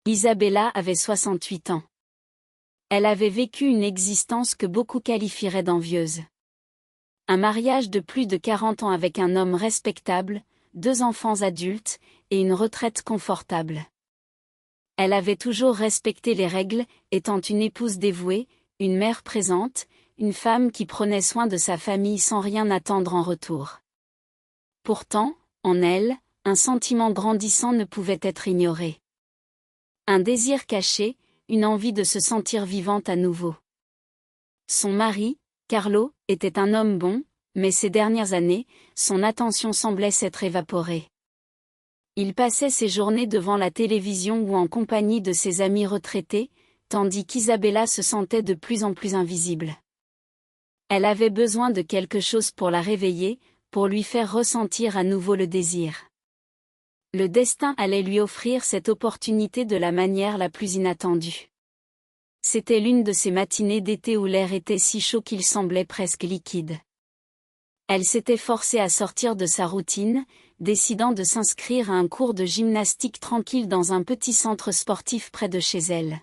Isabella avait 68 ans. Elle avait vécu une existence que beaucoup qualifieraient d'envieuse. Un mariage de plus de 40 ans avec un homme respectable, 2 enfants adultes, et une retraite confortable. Elle avait toujours respecté les règles, étant une épouse dévouée, une mère présente, une femme qui prenait soin de sa famille sans rien attendre en retour. Pourtant, en elle, un sentiment grandissant ne pouvait être ignoré. Un désir caché, une envie de se sentir vivante à nouveau. Son mari, Carlo, était un homme bon, mais ces dernières années, son attention semblait s'être évaporée. Il passait ses journées devant la télévision ou en compagnie de ses amis retraités, tandis qu'Isabella se sentait de plus en plus invisible. Elle avait besoin de quelque chose pour la réveiller, pour lui faire ressentir à nouveau le désir. Le destin allait lui offrir cette opportunité de la manière la plus inattendue. C'était l'une de ces matinées d'été où l'air était si chaud qu'il semblait presque liquide. Elle s'était forcée à sortir de sa routine, décidant de s'inscrire à un cours de gymnastique tranquille dans un petit centre sportif près de chez elle.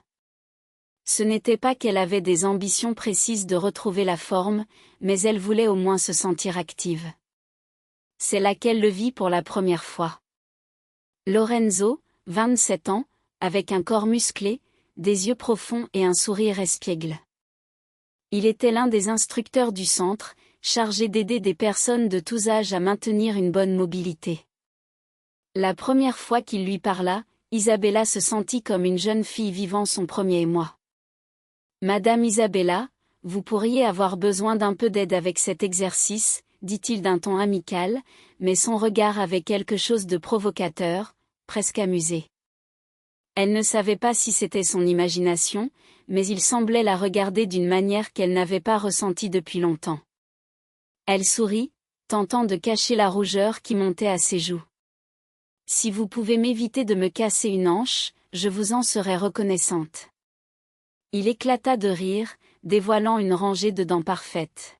Ce n'était pas qu'elle avait des ambitions précises de retrouver la forme, mais elle voulait au moins se sentir active. C'est là qu'elle le vit pour la première fois. Lorenzo, 27 ans, avec un corps musclé, des yeux profonds et un sourire espiègle. Il était l'un des instructeurs du centre, chargé d'aider des personnes de tous âges à maintenir une bonne mobilité. La première fois qu'il lui parla, Isabella se sentit comme une jeune fille vivant son premier émoi. « Madame Isabella, vous pourriez avoir besoin d'un peu d'aide avec cet exercice, » dit-il d'un ton amical, mais son regard avait quelque chose de provocateur, presque amusé. Elle ne savait pas si c'était son imagination, mais il semblait la regarder d'une manière qu'elle n'avait pas ressentie depuis longtemps. Elle sourit, tentant de cacher la rougeur qui montait à ses joues. « Si vous pouvez m'éviter de me casser une hanche, je vous en serai reconnaissante. » Il éclata de rire, dévoilant une rangée de dents parfaites.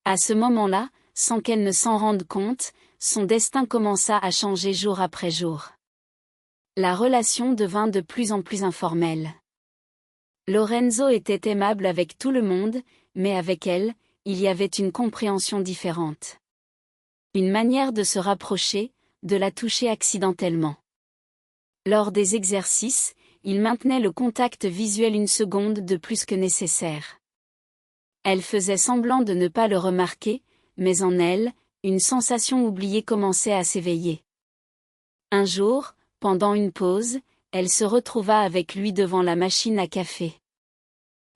À ce moment-là, sans qu'elle ne s'en rende compte, son destin commença à changer jour après jour. La relation devint de plus en plus informelle. Lorenzo était aimable avec tout le monde, mais avec elle, il y avait une compréhension différente. Une manière de se rapprocher, de la toucher accidentellement. Lors des exercices, il maintenait le contact visuel une seconde de plus que nécessaire. Elle faisait semblant de ne pas le remarquer, mais en elle, une sensation oubliée commençait à s'éveiller. Un jour, pendant une pause, elle se retrouva avec lui devant la machine à café.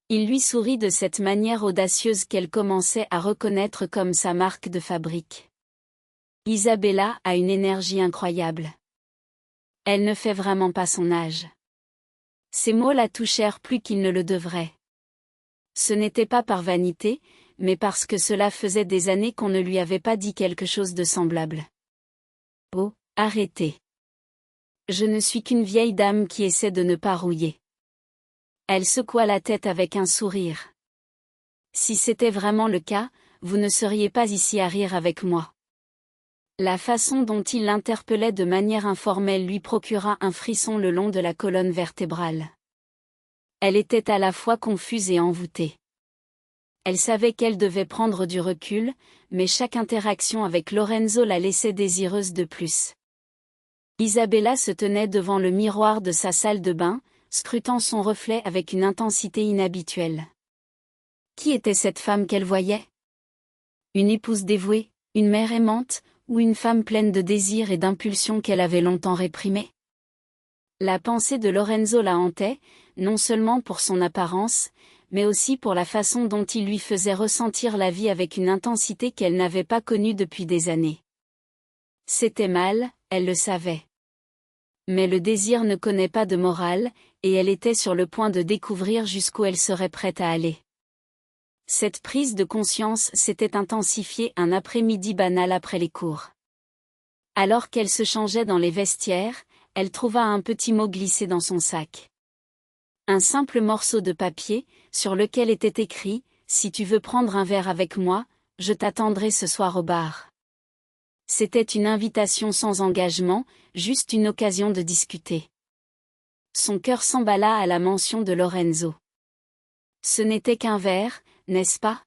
Il lui sourit de cette manière audacieuse qu'elle commençait à reconnaître comme sa marque de fabrique. Isabella a une énergie incroyable. Elle ne fait vraiment pas son âge. Ces mots la touchèrent plus qu'ils ne le devraient. Ce n'était pas par vanité, mais parce que cela faisait des années qu'on ne lui avait pas dit quelque chose de semblable. Oh, arrêtez. Je ne suis qu'une vieille dame qui essaie de ne pas rouiller. Elle secoua la tête avec un sourire. Si c'était vraiment le cas, vous ne seriez pas ici à rire avec moi. La façon dont il l'interpellait de manière informelle lui procura un frisson le long de la colonne vertébrale. Elle était à la fois confuse et envoûtée. Elle savait qu'elle devait prendre du recul, mais chaque interaction avec Lorenzo la laissait désireuse de plus. Isabella se tenait devant le miroir de sa salle de bain, scrutant son reflet avec une intensité inhabituelle. Qui était cette femme qu'elle voyait? Une épouse dévouée, une mère aimante, ou une femme pleine de désirs et d'impulsions qu'elle avait longtemps réprimées? La pensée de Lorenzo la hantait, non seulement pour son apparence, mais aussi pour la façon dont il lui faisait ressentir la vie avec une intensité qu'elle n'avait pas connue depuis des années. C'était mal, elle le savait. Mais le désir ne connaît pas de morale, et elle était sur le point de découvrir jusqu'où elle serait prête à aller. Cette prise de conscience s'était intensifiée un après-midi banal après les cours. Alors qu'elle se changeait dans les vestiaires, elle trouva un petit mot glissé dans son sac. Un simple morceau de papier, sur lequel était écrit « Si tu veux prendre un verre avec moi, je t'attendrai ce soir au bar ». C'était une invitation sans engagement, juste une occasion de discuter. Son cœur s'emballa à la mention de Lorenzo. Ce n'était qu'un vers, n'est-ce pas?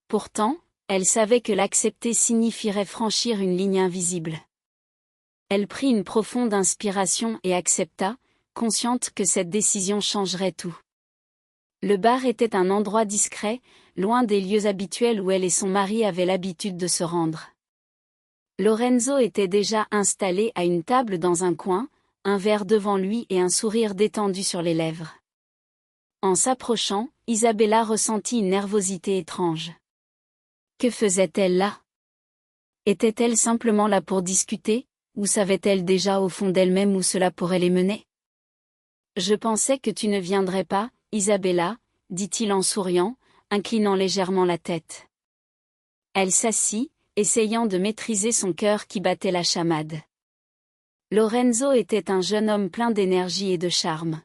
Pourtant, elle savait que l'accepter signifierait franchir une ligne invisible. Elle prit une profonde inspiration et accepta, consciente que cette décision changerait tout. Le bar était un endroit discret, loin des lieux habituels où elle et son mari avaient l'habitude de se rendre. Lorenzo était déjà installé à une table dans un coin, un verre devant lui et un sourire détendu sur les lèvres. En s'approchant, Isabella ressentit une nervosité étrange. Que faisait-elle là? Était-elle simplement là pour discuter, ou savait-elle déjà au fond d'elle-même où cela pourrait les mener? Je pensais que tu ne viendrais pas, Isabella, dit-il en souriant, inclinant légèrement la tête. Elle s'assit, essayant de maîtriser son cœur qui battait la chamade. Lorenzo était un jeune homme plein d'énergie et de charme.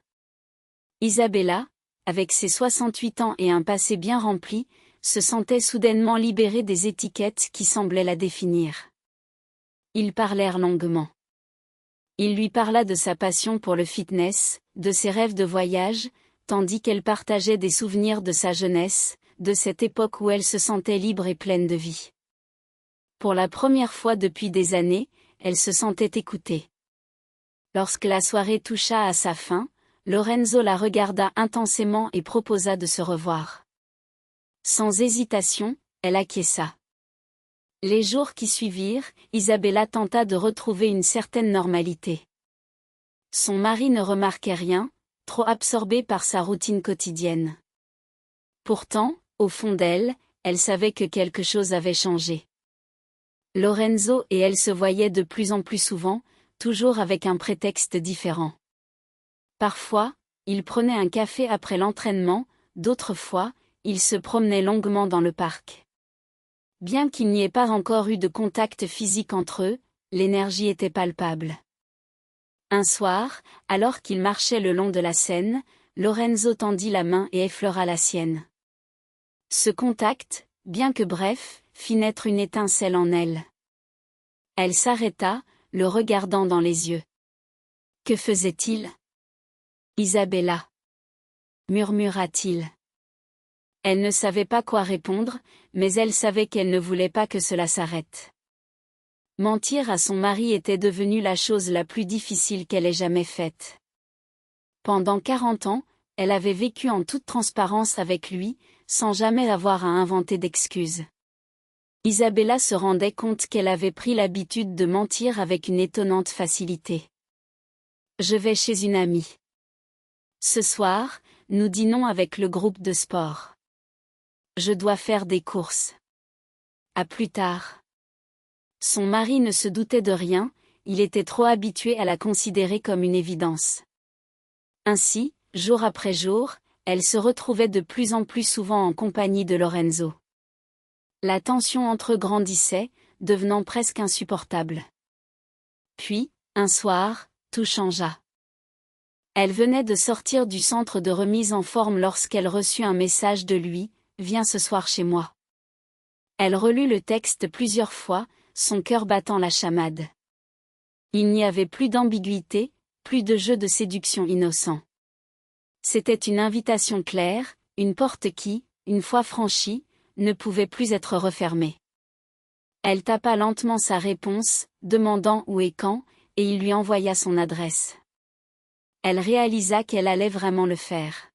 Isabella, avec ses 68 ans et un passé bien rempli, se sentait soudainement libérée des étiquettes qui semblaient la définir. Ils parlèrent longuement. Il lui parla de sa passion pour le fitness, de ses rêves de voyage, tandis qu'elle partageait des souvenirs de sa jeunesse, de cette époque où elle se sentait libre et pleine de vie. Pour la première fois depuis des années, elle se sentait écoutée. Lorsque la soirée toucha à sa fin, Lorenzo la regarda intensément et proposa de se revoir. Sans hésitation, elle acquiesça. Les jours qui suivirent, Isabella tenta de retrouver une certaine normalité. Son mari ne remarquait rien, trop absorbé par sa routine quotidienne. Pourtant, au fond d'elle, elle savait que quelque chose avait changé. Lorenzo et elle se voyaient de plus en plus souvent, toujours avec un prétexte différent. Parfois, ils prenaient un café après l'entraînement, d'autres fois, ils se promenaient longuement dans le parc. Bien qu'il n'y ait pas encore eu de contact physique entre eux, l'énergie était palpable. Un soir, alors qu'ils marchaient le long de la Seine, Lorenzo tendit la main et effleura la sienne. Ce contact, bien que bref, fit naître une étincelle en elle. Elle s'arrêta, le regardant dans les yeux. Que faisait-il? Isabella, murmura-t-il. Elle ne savait pas quoi répondre, mais elle savait qu'elle ne voulait pas que cela s'arrête. Mentir à son mari était devenu la chose la plus difficile qu'elle ait jamais faite. Pendant 40 ans, elle avait vécu en toute transparence avec lui, sans jamais avoir à inventer d'excuses. Isabella se rendait compte qu'elle avait pris l'habitude de mentir avec une étonnante facilité. Je vais chez une amie. Ce soir, nous dînons avec le groupe de sport. Je dois faire des courses. À plus tard. Son mari ne se doutait de rien, il était trop habitué à la considérer comme une évidence. Ainsi, jour après jour, elle se retrouvait de plus en plus souvent en compagnie de Lorenzo. La tension entre eux grandissait, devenant presque insupportable. Puis, un soir, tout changea. Elle venait de sortir du centre de remise en forme lorsqu'elle reçut un message de lui, « Viens ce soir chez moi ». Elle relut le texte plusieurs fois, son cœur battant la chamade. Il n'y avait plus d'ambiguïté, plus de jeu de séduction innocent. C'était une invitation claire, une porte qui, une fois franchie, ne pouvait plus être refermée. Elle tapa lentement sa réponse, demandant où et quand, et il lui envoya son adresse. Elle réalisa qu'elle allait vraiment le faire.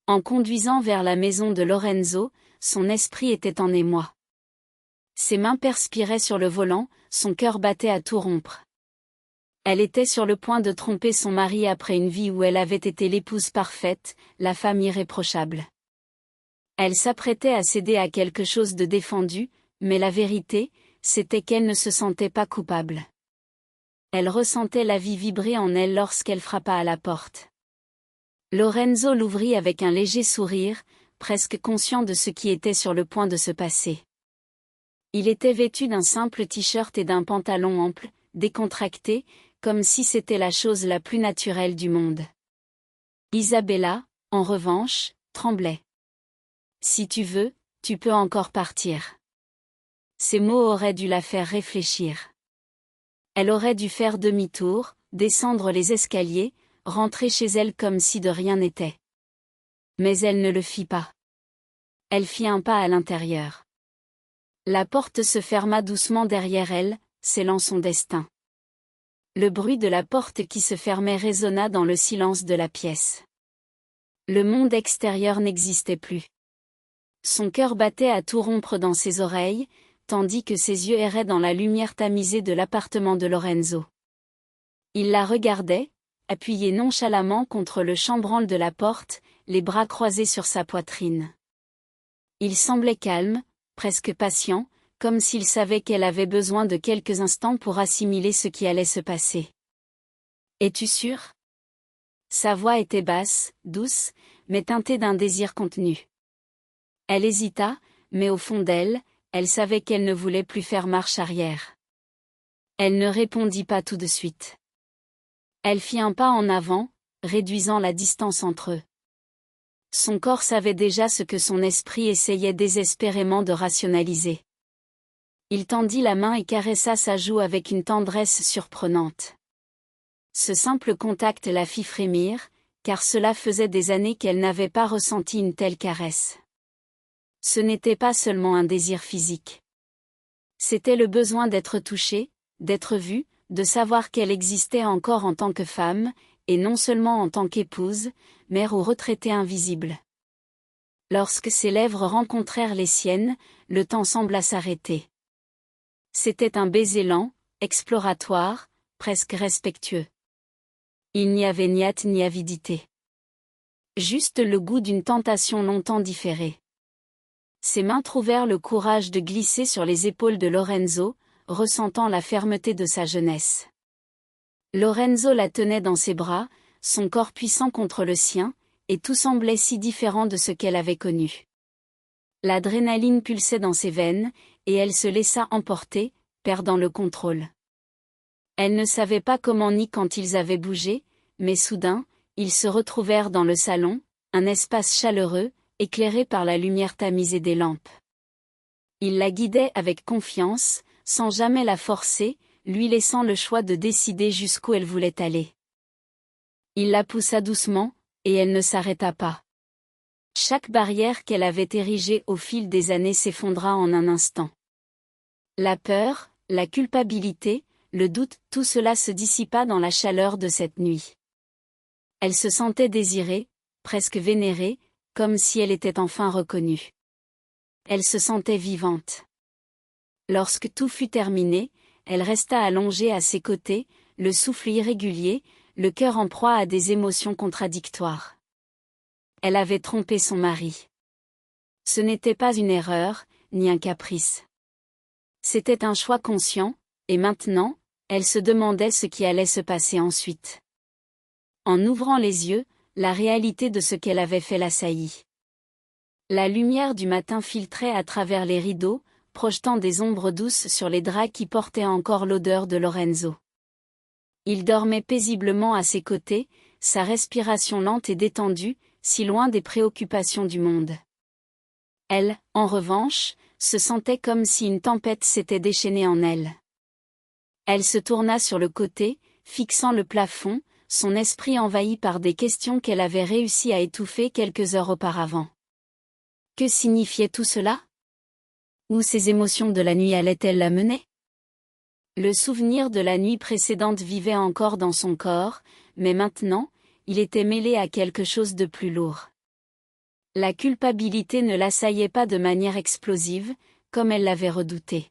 En conduisant vers la maison de Lorenzo, son esprit était en émoi. Ses mains perspiraient sur le volant, son cœur battait à tout rompre. Elle était sur le point de tromper son mari après une vie où elle avait été l'épouse parfaite, la femme irréprochable. Elle s'apprêtait à céder à quelque chose de défendu, mais la vérité, c'était qu'elle ne se sentait pas coupable. Elle ressentait la vie vibrer en elle lorsqu'elle frappa à la porte. Lorenzo l'ouvrit avec un léger sourire, presque conscient de ce qui était sur le point de se passer. Il était vêtu d'un simple t-shirt et d'un pantalon ample, décontracté, comme si c'était la chose la plus naturelle du monde. Isabella, en revanche, tremblait. « Si tu veux, tu peux encore partir. » Ces mots auraient dû la faire réfléchir. Elle aurait dû faire demi-tour, descendre les escaliers, rentrer chez elle comme si de rien n'était. Mais elle ne le fit pas. Elle fit un pas à l'intérieur. La porte se ferma doucement derrière elle, scellant son destin. Le bruit de la porte qui se fermait résonna dans le silence de la pièce. Le monde extérieur n'existait plus. Son cœur battait à tout rompre dans ses oreilles, tandis que ses yeux erraient dans la lumière tamisée de l'appartement de Lorenzo. Il la regardait, appuyé nonchalamment contre le chambranle de la porte, les bras croisés sur sa poitrine. Il semblait calme, presque patient, comme s'il savait qu'elle avait besoin de quelques instants pour assimiler ce qui allait se passer. « Es-tu sûr ?» Sa voix était basse, douce, mais teintée d'un désir contenu. Elle hésita, mais au fond d'elle, elle savait qu'elle ne voulait plus faire marche arrière. Elle ne répondit pas tout de suite. Elle fit un pas en avant, réduisant la distance entre eux. Son corps savait déjà ce que son esprit essayait désespérément de rationaliser. Il tendit la main et caressa sa joue avec une tendresse surprenante. Ce simple contact la fit frémir, car cela faisait des années qu'elle n'avait pas ressenti une telle caresse. Ce n'était pas seulement un désir physique. C'était le besoin d'être touchée, d'être vue, de savoir qu'elle existait encore en tant que femme, et non seulement en tant qu'épouse, mère ou retraitée invisible. Lorsque ses lèvres rencontrèrent les siennes, le temps sembla s'arrêter. C'était un baiser lent, exploratoire, presque respectueux. Il n'y avait ni hâte ni avidité. Juste le goût d'une tentation longtemps différée. Ses mains trouvèrent le courage de glisser sur les épaules de Lorenzo, ressentant la fermeté de sa jeunesse. Lorenzo la tenait dans ses bras, son corps puissant contre le sien, et tout semblait si différent de ce qu'elle avait connu. L'adrénaline pulsait dans ses veines, et elle se laissa emporter, perdant le contrôle. Elle ne savait pas comment ni quand ils avaient bougé, mais soudain, ils se retrouvèrent dans le salon, un espace chaleureux, éclairé par la lumière tamisée des lampes. Il la guidait avec confiance, sans jamais la forcer, lui laissant le choix de décider jusqu'où elle voulait aller. Il la poussa doucement, et elle ne s'arrêta pas. Chaque barrière qu'elle avait érigée au fil des années s'effondra en un instant. La peur, la culpabilité, le doute, tout cela se dissipa dans la chaleur de cette nuit. Elle se sentait désirée, presque vénérée, comme si elle était enfin reconnue. Elle se sentait vivante. Lorsque tout fut terminé, elle resta allongée à ses côtés, le souffle irrégulier, le cœur en proie à des émotions contradictoires. Elle avait trompé son mari. Ce n'était pas une erreur, ni un caprice. C'était un choix conscient, et maintenant, elle se demandait ce qui allait se passer ensuite. En ouvrant les yeux, la réalité de ce qu'elle avait fait l'assaillit. La lumière du matin filtrait à travers les rideaux, projetant des ombres douces sur les draps qui portaient encore l'odeur de Lorenzo. Il dormait paisiblement à ses côtés, sa respiration lente et détendue, si loin des préoccupations du monde. Elle, en revanche, se sentait comme si une tempête s'était déchaînée en elle. Elle se tourna sur le côté, fixant le plafond, son esprit envahi par des questions qu'elle avait réussi à étouffer quelques heures auparavant. Que signifiait tout cela? Où ces émotions de la nuit allaient-elles la mener? Le souvenir de la nuit précédente vivait encore dans son corps, mais maintenant, il était mêlé à quelque chose de plus lourd. La culpabilité ne l'assaillait pas de manière explosive, comme elle l'avait redouté.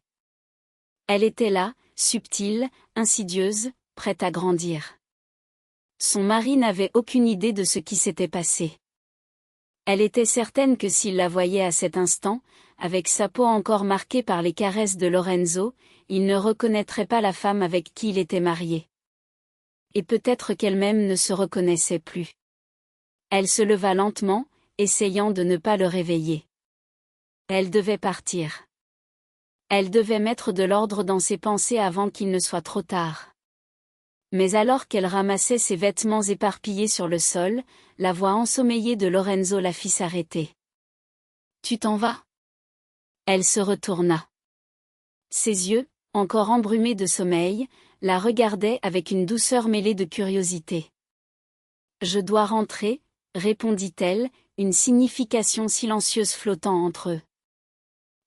Elle était là, subtile, insidieuse, prête à grandir. Son mari n'avait aucune idée de ce qui s'était passé. Elle était certaine que s'il la voyait à cet instant, avec sa peau encore marquée par les caresses de Lorenzo, il ne reconnaîtrait pas la femme avec qui il était marié. Et peut-être qu'elle-même ne se reconnaissait plus. Elle se leva lentement, essayant de ne pas le réveiller. Elle devait partir. Elle devait mettre de l'ordre dans ses pensées avant qu'il ne soit trop tard. Mais alors qu'elle ramassait ses vêtements éparpillés sur le sol, la voix ensommeillée de Lorenzo la fit s'arrêter. « Tu t'en vas ?» Elle se retourna. Ses yeux, encore embrumés de sommeil, la regardaient avec une douceur mêlée de curiosité. Je dois rentrer, répondit-elle, une signification silencieuse flottant entre eux.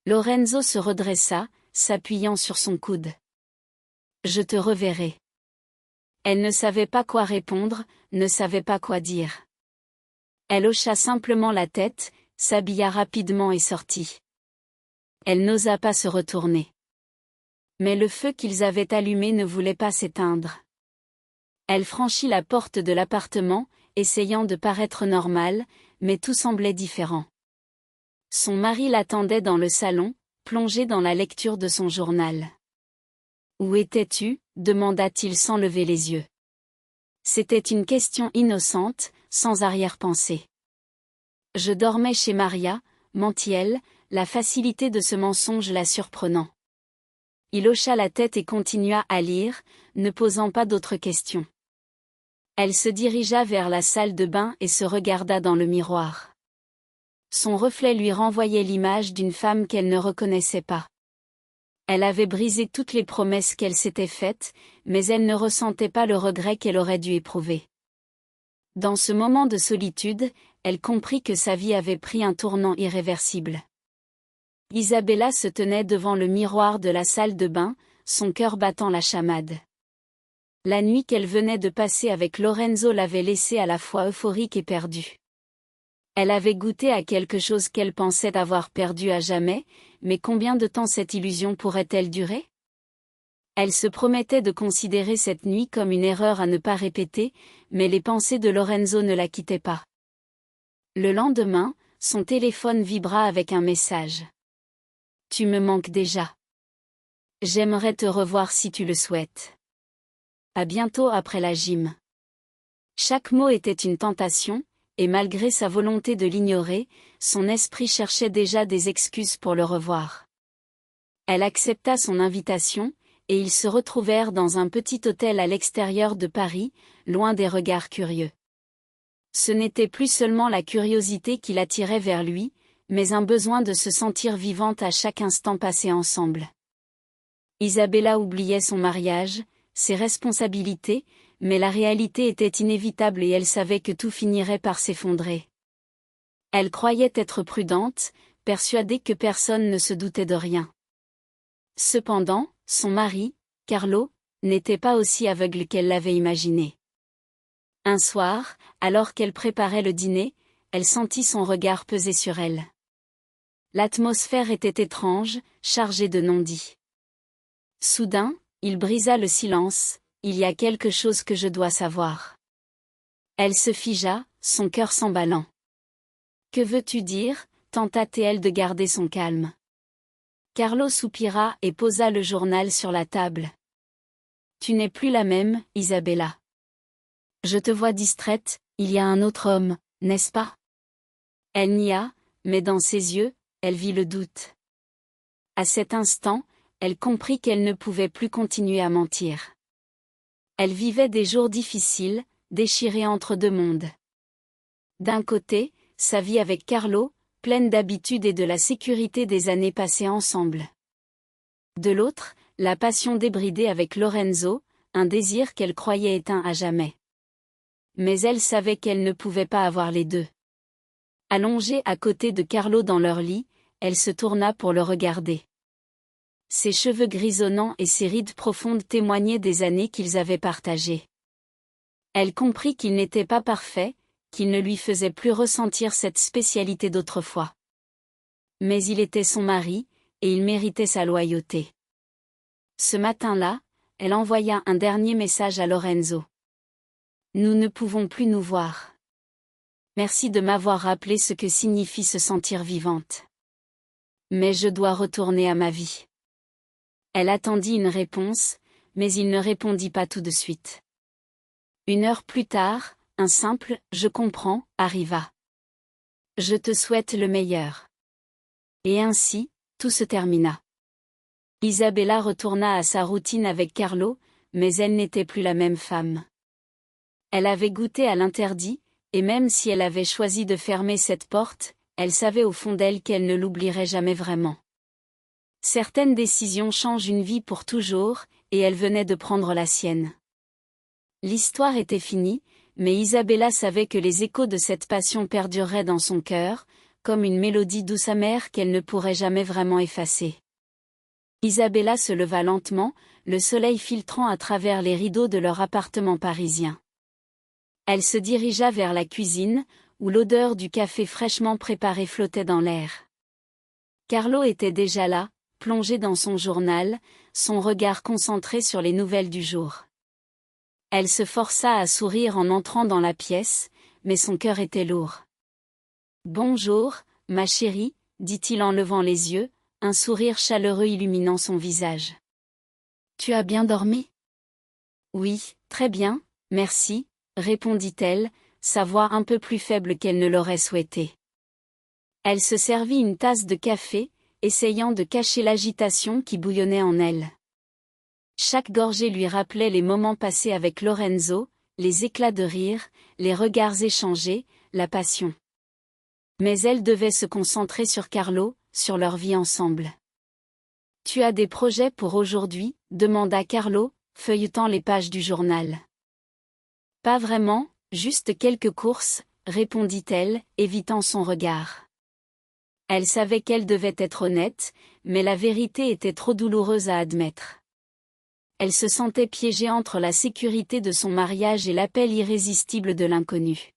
Lorenzo se redressa, s'appuyant sur son coude. Je te reverrai. Elle ne savait pas quoi répondre, ne savait pas quoi dire. Elle hocha simplement la tête, s'habilla rapidement et sortit. Elle n'osa pas se retourner. Mais le feu qu'ils avaient allumé ne voulait pas s'éteindre. Elle franchit la porte de l'appartement, essayant de paraître normale, mais tout semblait différent. Son mari l'attendait dans le salon, plongé dans la lecture de son journal. « Où étais-tu » demanda-t-il sans lever les yeux. C'était une question innocente, sans arrière-pensée. « Je dormais chez Maria », mentit-elle, la facilité de ce mensonge la surprenant. Il hocha la tête et continua à lire, ne posant pas d'autres questions. Elle se dirigea vers la salle de bain et se regarda dans le miroir. Son reflet lui renvoyait l'image d'une femme qu'elle ne reconnaissait pas. Elle avait brisé toutes les promesses qu'elle s'était faites, mais elle ne ressentait pas le regret qu'elle aurait dû éprouver. Dans ce moment de solitude, elle comprit que sa vie avait pris un tournant irréversible. Isabella se tenait devant le miroir de la salle de bain, son cœur battant la chamade. La nuit qu'elle venait de passer avec Lorenzo l'avait laissée à la fois euphorique et perdue. Elle avait goûté à quelque chose qu'elle pensait avoir perdu à jamais, mais combien de temps cette illusion pourrait-elle durer? Elle se promettait de considérer cette nuit comme une erreur à ne pas répéter, mais les pensées de Lorenzo ne la quittaient pas. Le lendemain, son téléphone vibra avec un message. « Tu me manques déjà. J'aimerais te revoir si tu le souhaites. À bientôt après la gym. » Chaque mot était une tentation, et malgré sa volonté de l'ignorer, son esprit cherchait déjà des excuses pour le revoir. Elle accepta son invitation, et ils se retrouvèrent dans un petit hôtel à l'extérieur de Paris, loin des regards curieux. Ce n'était plus seulement la curiosité qui l'attirait vers lui, mais un besoin de se sentir vivante à chaque instant passé ensemble. Isabella oubliait son mariage, ses responsabilités, mais la réalité était inévitable et elle savait que tout finirait par s'effondrer. Elle croyait être prudente, persuadée que personne ne se doutait de rien. Cependant, son mari, Carlo, n'était pas aussi aveugle qu'elle l'avait imaginé. Un soir, alors qu'elle préparait le dîner, elle sentit son regard peser sur elle. L'atmosphère était étrange, chargée de non-dits. Soudain, il brisa le silence. « Il y a quelque chose que je dois savoir. » Elle se figea, son cœur s'emballant. « Que veux-tu dire » tenta-t-elle de garder son calme. Carlo soupira et posa le journal sur la table. « Tu n'es plus la même, Isabella. Je te vois distraite, il y a un autre homme, n'est-ce pas ?» Elle nia, mais dans ses yeux, elle vit le doute. À cet instant, elle comprit qu'elle ne pouvait plus continuer à mentir. Elle vivait des jours difficiles, déchirée entre deux mondes. D'un côté, sa vie avec Carlo, pleine d'habitude et de la sécurité des années passées ensemble. De l'autre, la passion débridée avec Lorenzo, un désir qu'elle croyait éteint à jamais. Mais elle savait qu'elle ne pouvait pas avoir les deux. Allongée à côté de Carlo dans leur lit, elle se tourna pour le regarder. Ses cheveux grisonnants et ses rides profondes témoignaient des années qu'ils avaient partagées. Elle comprit qu'il n'était pas parfait, qu'il ne lui faisait plus ressentir cette spécialité d'autrefois. Mais il était son mari, et il méritait sa loyauté. Ce matin-là, elle envoya un dernier message à Lorenzo. « Nous ne pouvons plus nous voir. Merci de m'avoir rappelé ce que signifie se sentir vivante. Mais je dois retourner à ma vie. » Elle attendit une réponse, mais il ne répondit pas tout de suite. 1 heure plus tard, un simple « je comprends » arriva. « Je te souhaite le meilleur. » Et ainsi, tout se termina. Isabella retourna à sa routine avec Carlo, mais elle n'était plus la même femme. Elle avait goûté à l'interdit, et même si elle avait choisi de fermer cette porte, elle savait au fond d'elle qu'elle ne l'oublierait jamais vraiment. Certaines décisions changent une vie pour toujours, et elle venait de prendre la sienne. L'histoire était finie, mais Isabella savait que les échos de cette passion perdureraient dans son cœur, comme une mélodie douce amère qu'elle ne pourrait jamais vraiment effacer. Isabella se leva lentement, le soleil filtrant à travers les rideaux de leur appartement parisien. Elle se dirigea vers la cuisine, où l'odeur du café fraîchement préparé flottait dans l'air. Carlo était déjà là, plongé dans son journal, son regard concentré sur les nouvelles du jour. Elle se força à sourire en entrant dans la pièce, mais son cœur était lourd. « Bonjour, ma chérie », dit-il en levant les yeux, un sourire chaleureux illuminant son visage. « Tu as bien dormi ? » ?»« Oui, très bien, merci », répondit-elle, sa voix un peu plus faible qu'elle ne l'aurait souhaité. Elle se servit une tasse de café, essayant de cacher l'agitation qui bouillonnait en elle. Chaque gorgée lui rappelait les moments passés avec Lorenzo, les éclats de rire, les regards échangés, la passion. Mais elle devait se concentrer sur Carlo, sur leur vie ensemble. « Tu as des projets pour aujourd'hui ?» demanda Carlo, feuilletant les pages du journal. « Pas vraiment, juste quelques courses », répondit-elle, évitant son regard. Elle savait qu'elle devait être honnête, mais la vérité était trop douloureuse à admettre. Elle se sentait piégée entre la sécurité de son mariage et l'appel irrésistible de l'inconnu.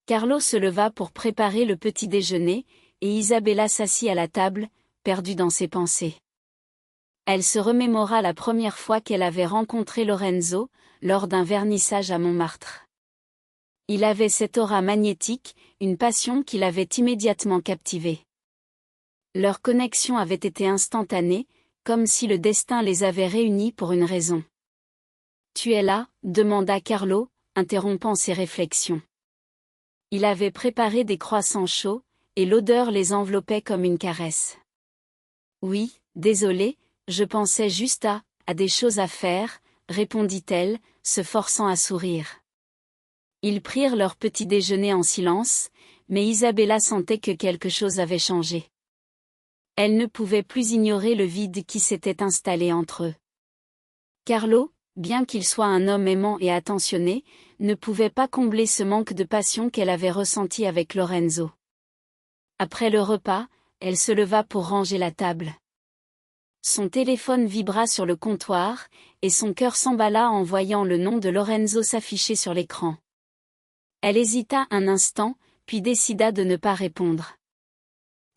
Carlo se leva pour préparer le petit déjeuner, et Isabella s'assit à la table, perdue dans ses pensées. Elle se remémora la première fois qu'elle avait rencontré Lorenzo, lors d'un vernissage à Montmartre. Il avait cette aura magnétique, une passion qui l'avait immédiatement captivée. Leur connexion avait été instantanée, comme si le destin les avait réunis pour une raison. « Tu es là ?» demanda Carlo, interrompant ses réflexions. Il avait préparé des croissants chauds, et l'odeur les enveloppait comme une caresse. « Oui, désolée, je pensais juste à des choses à faire », répondit-elle, se forçant à sourire. Ils prirent leur petit déjeuner en silence, mais Isabella sentait que quelque chose avait changé. Elle ne pouvait plus ignorer le vide qui s'était installé entre eux. Carlo, bien qu'il soit un homme aimant et attentionné, ne pouvait pas combler ce manque de passion qu'elle avait ressenti avec Lorenzo. Après le repas, elle se leva pour ranger la table. Son téléphone vibra sur le comptoir, et son cœur s'emballa en voyant le nom de Lorenzo s'afficher sur l'écran. Elle hésita un instant, puis décida de ne pas répondre.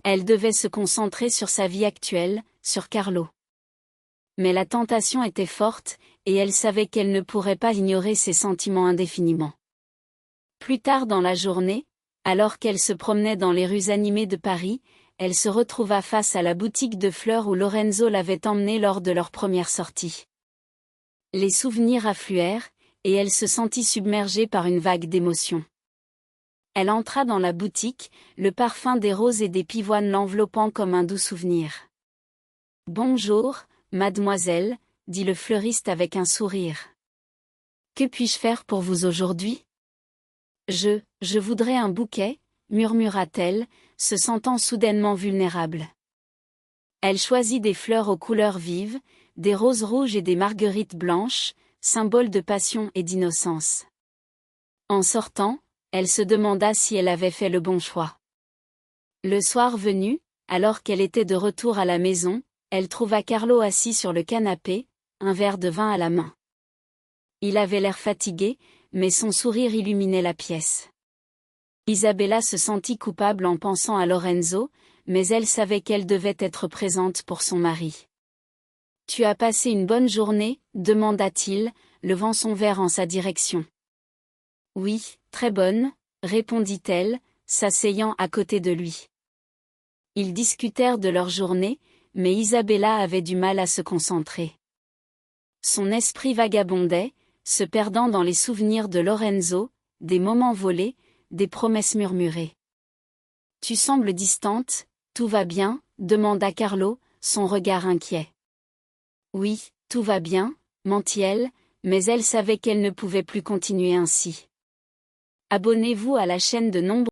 Elle devait se concentrer sur sa vie actuelle, sur Carlo. Mais la tentation était forte, et elle savait qu'elle ne pourrait pas ignorer ses sentiments indéfiniment. Plus tard dans la journée, alors qu'elle se promenait dans les rues animées de Paris, elle se retrouva face à la boutique de fleurs où Lorenzo l'avait emmenée lors de leur première sortie. Les souvenirs affluèrent, et elle se sentit submergée par une vague d'émotions. Elle entra dans la boutique, le parfum des roses et des pivoines l'enveloppant comme un doux souvenir. « Bonjour, mademoiselle », dit le fleuriste avec un sourire. « Que puis-je faire pour vous aujourd'hui ? » Je voudrais un bouquet, murmura-t-elle, se sentant soudainement vulnérable. Elle choisit des fleurs aux couleurs vives, des roses rouges et des marguerites blanches, symboles de passion et d'innocence. En sortant, elle se demanda si elle avait fait le bon choix. Le soir venu, alors qu'elle était de retour à la maison, elle trouva Carlo assis sur le canapé, un verre de vin à la main. Il avait l'air fatigué, mais son sourire illuminait la pièce. Isabella se sentit coupable en pensant à Lorenzo, mais elle savait qu'elle devait être présente pour son mari. « Tu as passé une bonne journée ?» demanda-t-il, levant son verre en sa direction. « Oui, très bonne », répondit-elle, s'asseyant à côté de lui. Ils discutèrent de leur journée, mais Isabella avait du mal à se concentrer. Son esprit vagabondait, se perdant dans les souvenirs de Lorenzo, des moments volés, des promesses murmurées. « Tu sembles distante, tout va bien ?» demanda Carlo, son regard inquiet. « Oui, tout va bien », mentit-elle, mais elle savait qu'elle ne pouvait plus continuer ainsi. Abonnez-vous à la chaîne de nombreux